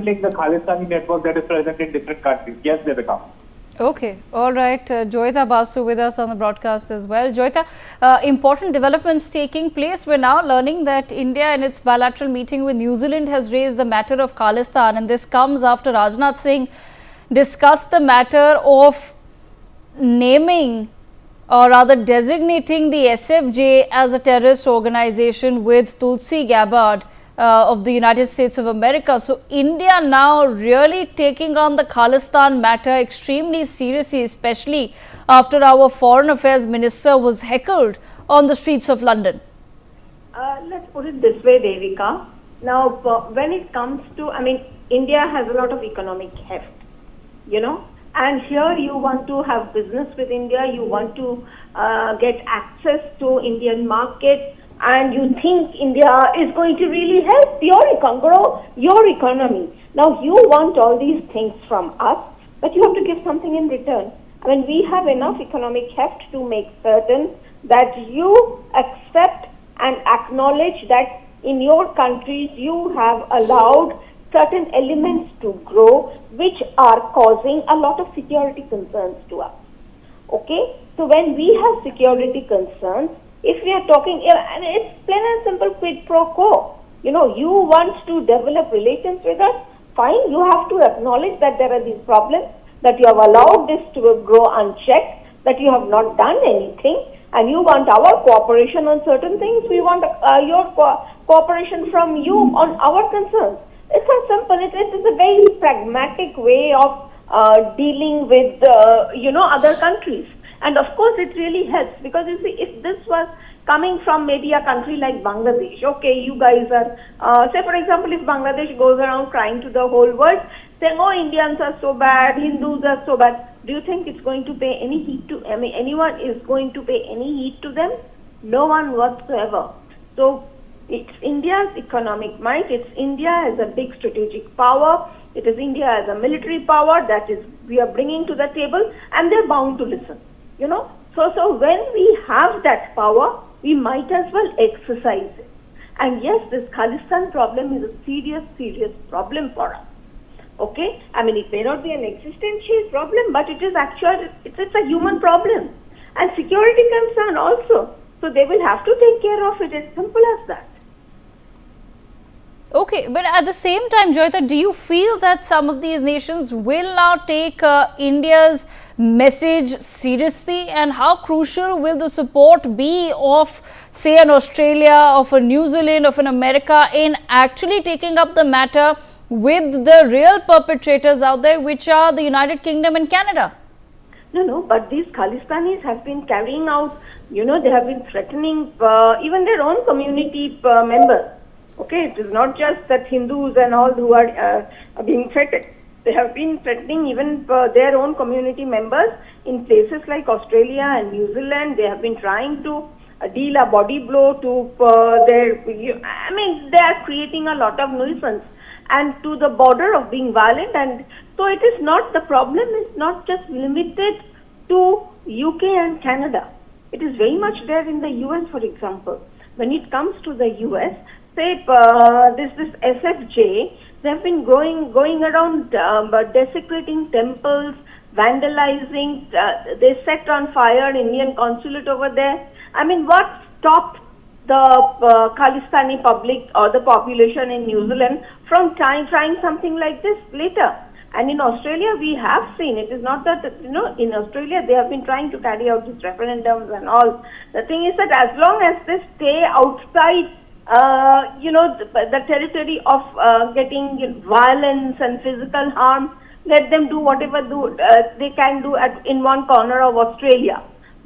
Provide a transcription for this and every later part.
dismantling the Khalistani network that is present in different countries. Yes, they become. Okay, all right. Joyita Basu with us on the broadcast as well. Joyita, important developments taking place. We're now learning that India in its bilateral meeting with New Zealand has raised the matter of Khalistan, and this comes after Rajnath Singh discussed the matter of naming or rather designating the SFJ as a terrorist organization with Tulsi Gabbard of the United States of America. So India now really taking on the Khalistan matter extremely seriously, especially after our foreign affairs minister was heckled on the streets of London. Let's put it this way, Devika. Now, when it comes to, India has a lot of economic heft, and here you want to have business with India, you want to get access to Indian market, and you think India is going to really help grow your economy. Now, you want all these things from us, but you have to give something in return. We have enough economic heft to make certain that you accept and acknowledge that in your countries you have allowed certain elements to grow which are causing a lot of security concerns to us. Okay? So when we have security concerns, if we are talking, and it's plain and simple quid pro quo. You want to develop relations with us, fine, you have to acknowledge that there are these problems, that you have allowed this to grow unchecked, that you have not done anything, and you want our cooperation on certain things, we want your cooperation from you on our concerns. It's so simple. It is a very pragmatic way of dealing with, other countries. And of course, it really helps because you see, if this was coming from maybe a country like Bangladesh, okay, you guys are, say for example, if Bangladesh goes around crying to the whole world, saying, oh, Indians are so bad, Hindus are so bad, do you think it's going to pay any heed to, anyone is going to pay any heed to them? No one whatsoever. So, it's India's economic might, it's India as a big strategic power, it is India as a military power that is we are bringing to the table, and they're bound to listen. So when we have that power, we might as well exercise it. And yes, this Khalistan problem is a serious problem for us. Okay? It may not be an existential problem, but it is actually, it's a human problem. And security concern also. So they will have to take care of it, as simple as that. Okay, but at the same time, Joyita, do you feel that some of these nations will now take India's message seriously, and how crucial will the support be of, say, an Australia, of a New Zealand, of an America in actually taking up the matter with the real perpetrators out there, which are the United Kingdom and Canada? No, but these Khalistanis have been carrying out, they have been threatening even their own community members. Okay, it is not just that Hindus and all who are being threatened. They have been threatening even their own community members in places like Australia and New Zealand. They have been trying to deal a body blow to they are creating a lot of nuisance and to the border of being violent. And so it is not, the problem is not just limited to UK and Canada. It is very much there in the US, for example. When it comes to the US, say this SFJ, they have been going around desecrating temples, vandalizing. They set on fire an Indian consulate over there. What stopped the Khalistani public or the population in New Zealand from trying something like this later? And in Australia, we have seen, it is not that, in Australia, they have been trying to carry out these referendums and all. The thing is that as long as they stay outside the territory of getting violence and physical harm, let them do whatever they can do in one corner of Australia.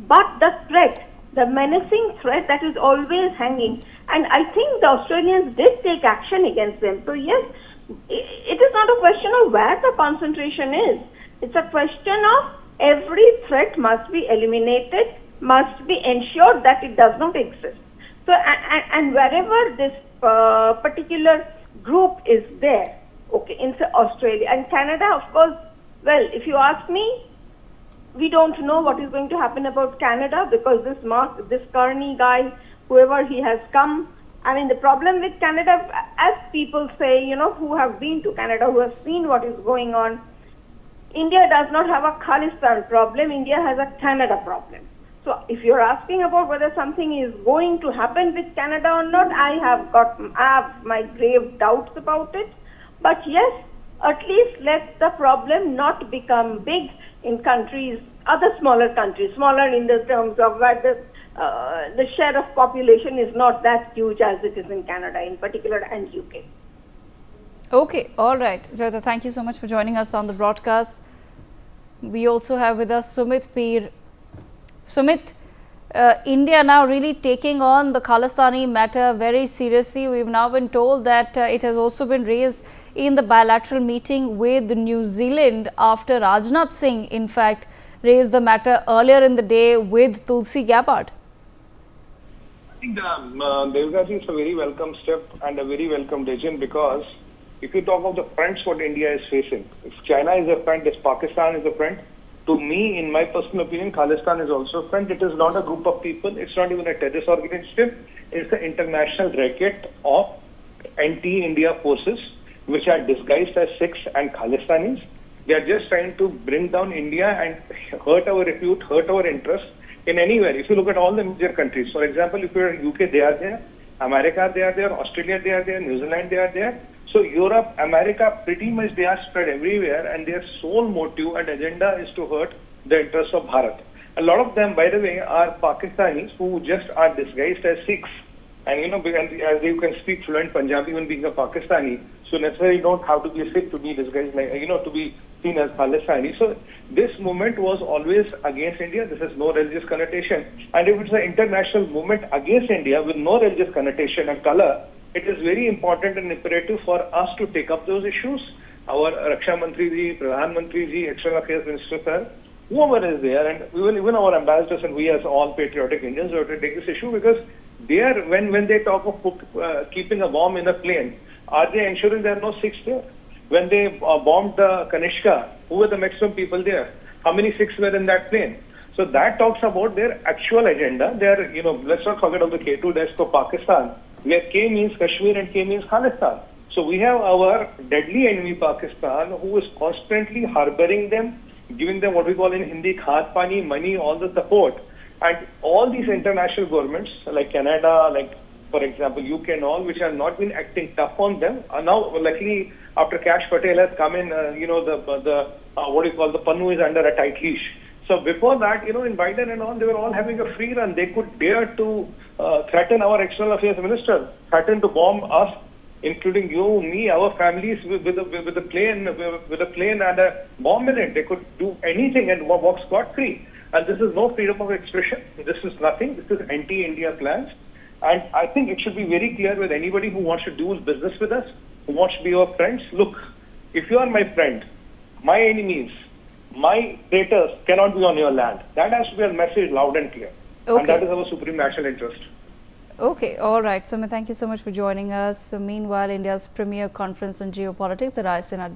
But the threat, the menacing threat that is always hanging, and I think the Australians did take action against them. So yes, it is not a question of where the concentration is. It's a question of every threat must be eliminated, must be ensured that it does not exist. So, and wherever this particular group is there, okay, in Australia and Canada, of course, well, if you ask me, we don't know what is going to happen about Canada, because this Carney guy, whoever he has come, I mean, the problem with Canada, as people say, who have been to Canada, who have seen what is going on, India does not have a Khalistan problem. India has a Canada problem. So if you're asking about whether something is going to happen with Canada or not, I have my grave doubts about it. But yes, at least let the problem not become big in countries, other smaller countries, smaller in the terms of that the share of population is not that huge as it is in Canada in particular and UK. Okay, all right. Joyita, thank you so much for joining us on the broadcast. We also have with us Sumit Peer. Sumit, India now really taking on the Khalistani matter very seriously. We've now been told that it has also been raised in the bilateral meeting with New Zealand after Rajnath Singh, in fact, raised the matter earlier in the day with Tulsi Gabbard. I think Devgaji, it's a very welcome step and a very welcome decision, because if you talk of the fronts what India is facing, if China is a front, if Pakistan is a front, to me, in my personal opinion, Khalistan is also a front. It is not a group of people. It's not even a terrorist organization. It's the international racket of anti-India forces, which are disguised as Sikhs and Khalistanis. They are just trying to bring down India and hurt our repute, hurt our interest in anywhere. If you look at all the major countries, for example, if you're in UK, they are there. America, they are there. Australia, they are there. New Zealand, they are there. So Europe, America, pretty much they are spread everywhere, and their sole motive and agenda is to hurt the interests of Bharat. A lot of them, by the way, are Pakistanis who just are disguised as Sikhs. And as you can speak fluent Punjabi when being a Pakistani, so necessarily you don't have to be a Sikh to be disguised, to be seen as Khalistani. So this movement was always against India. This is no religious connotation. And if it's an international movement against India with no religious connotation and color, it is very important and imperative for us to take up those issues. Our Raksha Mantri ji, Pradhan Mantri ji, External Affairs Minister sir, whoever is there, and even our ambassadors and we as all patriotic Indians have to take this issue, because they are, when they talk of keeping a bomb in a plane, are they ensuring there are no Sikhs there? When they bombed Kanishka, who were the maximum people there? How many Sikhs were in that plane? So that talks about their actual agenda. They are, let's not forget of the K2 desk for Pakistan, where K means Kashmir and K means Khalistan. So we have our deadly enemy Pakistan, who is constantly harboring them, giving them what we call in Hindi khaat pani, money, all the support. And all these international governments like Canada, like for example UK and all, which have not been acting tough on them, are now luckily after Kash Patel has come in, the Pannu is under a tight leash. So before that, in Biden and all, they were all having a free run. They could dare to threaten our external affairs minister, threaten to bomb us, including you, me, our families with a plane and a bomb in it. They could do anything and walk scot-free. And this is no freedom of expression. This is nothing. This is anti-India plans. And I think it should be very clear with anybody who wants to do business with us, who wants to be our friends. Look, if you are my friend, my enemies, my traitors cannot be on your land. That has to be a message loud and clear. Okay. And that is our supreme national interest. Okay, all right. Sumit, thank you so much for joining us. So meanwhile, India's premier conference on geopolitics, the Rai Sena